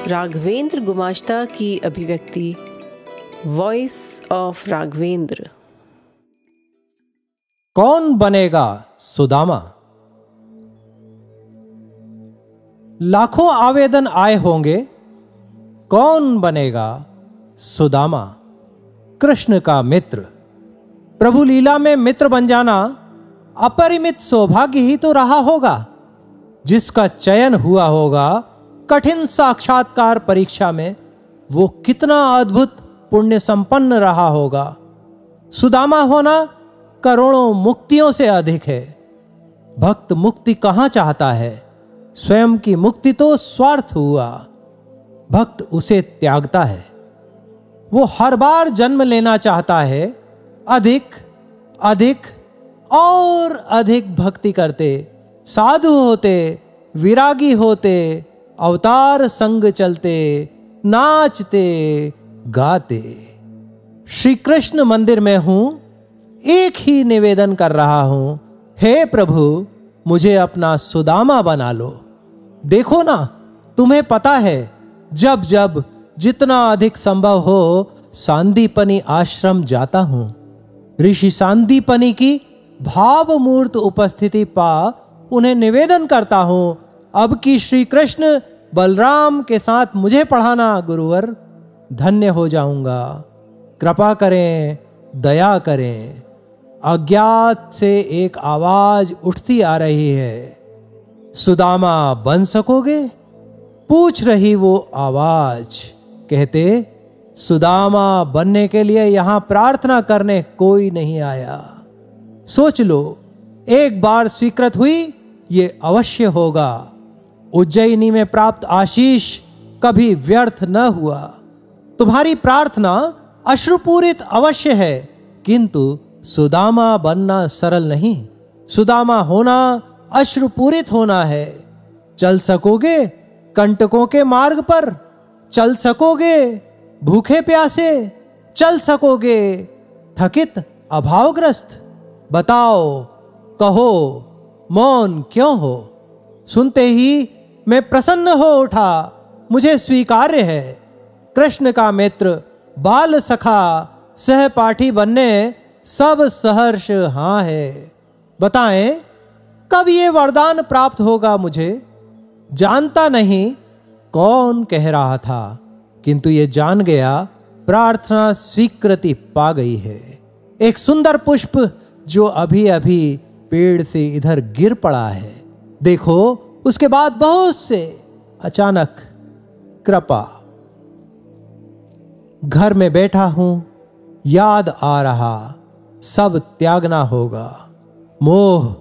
राघवेंद्र गुमाश्ता की अभिव्यक्ति voice of Raghavendra. कौन बनेगा सुदामा? लाखों आवेदन आए होंगे, कौन बनेगा सुदामा? कृष्ण का मित्र। प्रभु लीला में मित्र बन जाना अपरिमित सौभाग्य ही तो रहा होगा। जिसका चयन हुआ होगा कठिन साक्षात्कार परीक्षा में, वो कितना अद्भुत पुण्य संपन्न रहा होगा। सुदामा होना करोड़ों मुक्तियों से अधिक है। भक्त मुक्ति कहां चाहता है? स्वयं की मुक्ति तो स्वार्थ हुआ, भक्त उसे त्यागता है। वो हर बार जन्म लेना चाहता है, अधिक अधिक और अधिक भक्ति करते, साधु होते, विरागी होते, अवतार संग चलते, नाचते गाते। श्री कृष्ण मंदिर में हूं, एक ही निवेदन कर रहा हूं, हे प्रभु मुझे अपना सुदामा बना लो। देखो ना, तुम्हें पता है जब जब जितना अधिक संभव हो सांदीपनी आश्रम जाता हूं। ऋषि सांदीपनी की भावमूर्त उपस्थिति पा उन्हें निवेदन करता हूं, अब की श्री कृष्ण बलराम के साथ मुझे पढ़ाना गुरुवर, धन्य हो जाऊंगा। कृपा करें, दया करें। अज्ञात से एक आवाज उठती आ रही है, सुदामा बन सकोगे? पूछ रही वो आवाज। कहते, सुदामा बनने के लिए यहां प्रार्थना करने कोई नहीं आया। सोच लो, एक बार स्वीकृत हुई ये अवश्य होगा। उज्जैनी में प्राप्त आशीष कभी व्यर्थ न हुआ। तुम्हारी प्रार्थना अश्रुपूरित अवश्य है, किंतु सुदामा बनना सरल नहीं। सुदामा होना अश्रुपूरित होना है। चल सकोगे कंटकों के मार्ग पर? चल सकोगे भूखे प्यासे? चल सकोगे थकित अभावग्रस्त? बताओ, कहो, मौन क्यों हो? सुनते ही मैं प्रसन्न हो उठा, मुझे स्वीकार्य है। कृष्ण का मित्र, बाल सखा, सहपाठी बनने सब सहर्ष हाँ है। बताएं कब ये वरदान प्राप्त होगा मुझे? जानता नहीं कौन कह रहा था, किंतु ये जान गया प्रार्थना स्वीकृति पा गई है। एक सुंदर पुष्प जो अभी अभी पेड़ से इधर गिर पड़ा है, देखो उसके बाद बहुत से अचानक कृपा। घर में बैठा हूं, याद आ रहा, सब त्यागना होगा। मोह,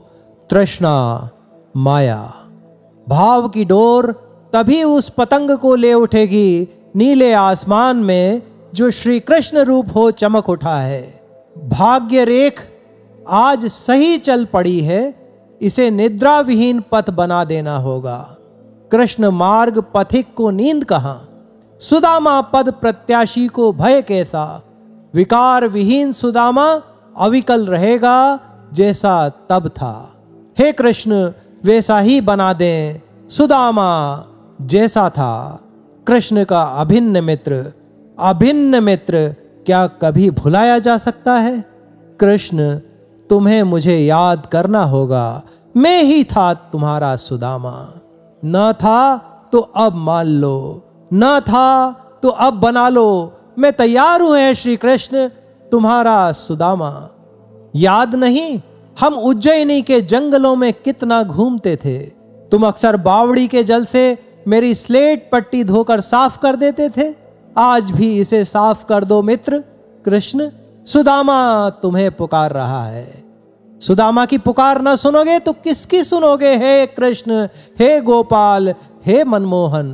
तृष्णा, माया, भाव की डोर तभी उस पतंग को ले उठेगी नीले आसमान में जो श्री कृष्ण रूप हो चमक उठा है। भाग्य रेख आज सही चल पड़ी है, इसे निद्रा विहीन पथ बना देना होगा। कृष्ण मार्ग पथिक को नींद कहां? सुदामा पद प्रत्याशी को भय कैसा? विकार विहीन सुदामा अविकल रहेगा जैसा तब था। हे कृष्ण वैसा ही बना दें सुदामा जैसा था। कृष्ण का अभिन्न मित्र क्या कभी भुलाया जा सकता है? कृष्ण तुम्हें मुझे याद करना होगा, मैं ही था तुम्हारा सुदामा। न था तो अब मान लो, न था तो अब बना लो। मैं तैयार हूं है श्री कृष्ण तुम्हारा सुदामा। याद नहीं हम उज्जैनी के जंगलों में कितना घूमते थे? तुम अक्सर बावड़ी के जल से मेरी स्लेट पट्टी धोकर साफ कर देते थे। आज भी इसे साफ कर दो मित्र। कृष्ण सुदामा तुम्हें पुकार रहा है। सुदामा की पुकार न सुनोगे तो किसकी सुनोगे? हे कृष्ण, हे गोपाल, हे मनमोहन।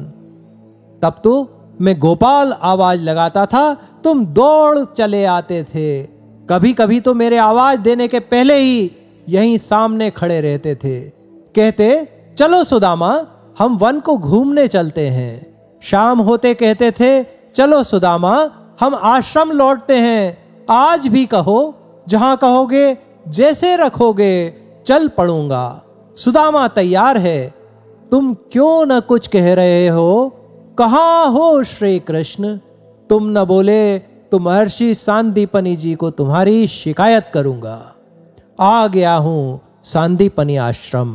तब तो मैं गोपाल आवाज लगाता था, तुम दौड़ चले आते थे। कभी कभी तो मेरे आवाज देने के पहले ही यहीं सामने खड़े रहते थे। कहते, चलो सुदामा हम वन को घूमने चलते हैं। शाम होते कहते थे, चलो सुदामा हम आश्रम लौटते हैं। आज भी कहो, जहां कहोगे जैसे रखोगे चल पड़ूंगा। सुदामा तैयार है, तुम क्यों न कुछ कह रहे हो? कहाँ हो श्री कृष्ण? तुम न बोले तो महर्षि सांदीपनि जी को तुम्हारी शिकायत करूंगा। आ गया हूं सांदीपनि आश्रम।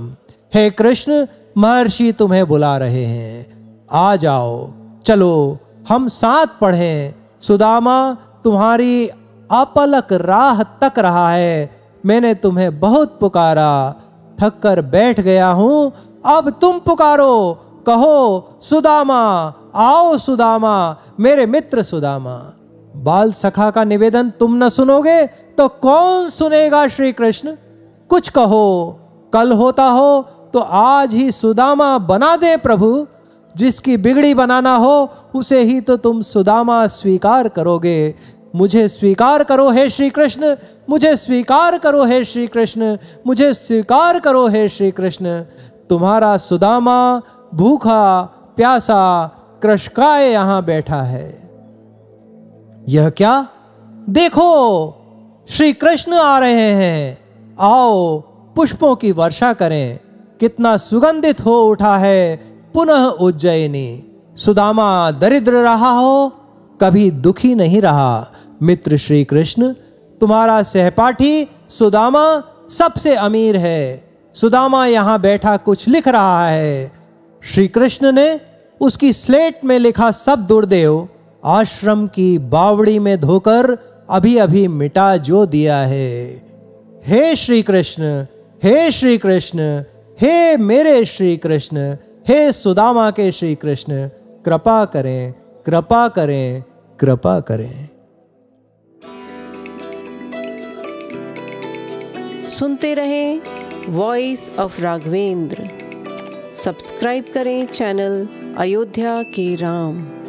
हे कृष्ण, महर्षि तुम्हें बुला रहे हैं, आ जाओ, चलो हम साथ पढ़ें। सुदामा तुम्हारी अपलक राह तक रहा है, मैंने तुम्हें बहुत पुकारा, थक कर बैठ गया हूं, अब तुम पुकारो, कहो सुदामा, आओ सुदामा, मेरे मित्र सुदामा। बाल सखा का निवेदन तुम न सुनोगे तो कौन सुनेगा श्री कृष्ण? कुछ कहो, कल होता हो तो आज ही सुदामा बना दे प्रभु। जिसकी बिगड़ी बनाना हो उसे ही तो तुम सुदामा स्वीकार करोगे। मुझे स्वीकार करो हे श्री कृष्ण, मुझे स्वीकार करो हे श्री कृष्ण, मुझे स्वीकार करो हे श्री कृष्ण। तुम्हारा सुदामा भूखा प्यासा कृशकाय यहां बैठा है। यह क्या? देखो श्री कृष्ण आ रहे हैं, आओ पुष्पों की वर्षा करें। कितना सुगंधित हो उठा है पुनः उज्जयिनी। सुदामा दरिद्र रहा हो, कभी दुखी नहीं रहा। मित्र श्री कृष्ण, तुम्हारा सहपाठी सुदामा सबसे अमीर है। सुदामा यहां बैठा कुछ लिख रहा है। श्री कृष्ण ने उसकी स्लेट में लिखा सब दुर्देव आश्रम की बावड़ी में धोकर अभी अभी मिटा जो दिया है। हे श्री कृष्ण, हे श्री कृष्ण, हे मेरे श्री कृष्ण, हे सुदामा के श्री कृष्ण, कृपा करें, कृपा करें, कृपा करें। सुनते रहें वॉइस ऑफ राघवेंद्र। सब्सक्राइब करें चैनल अयोध्या के राम।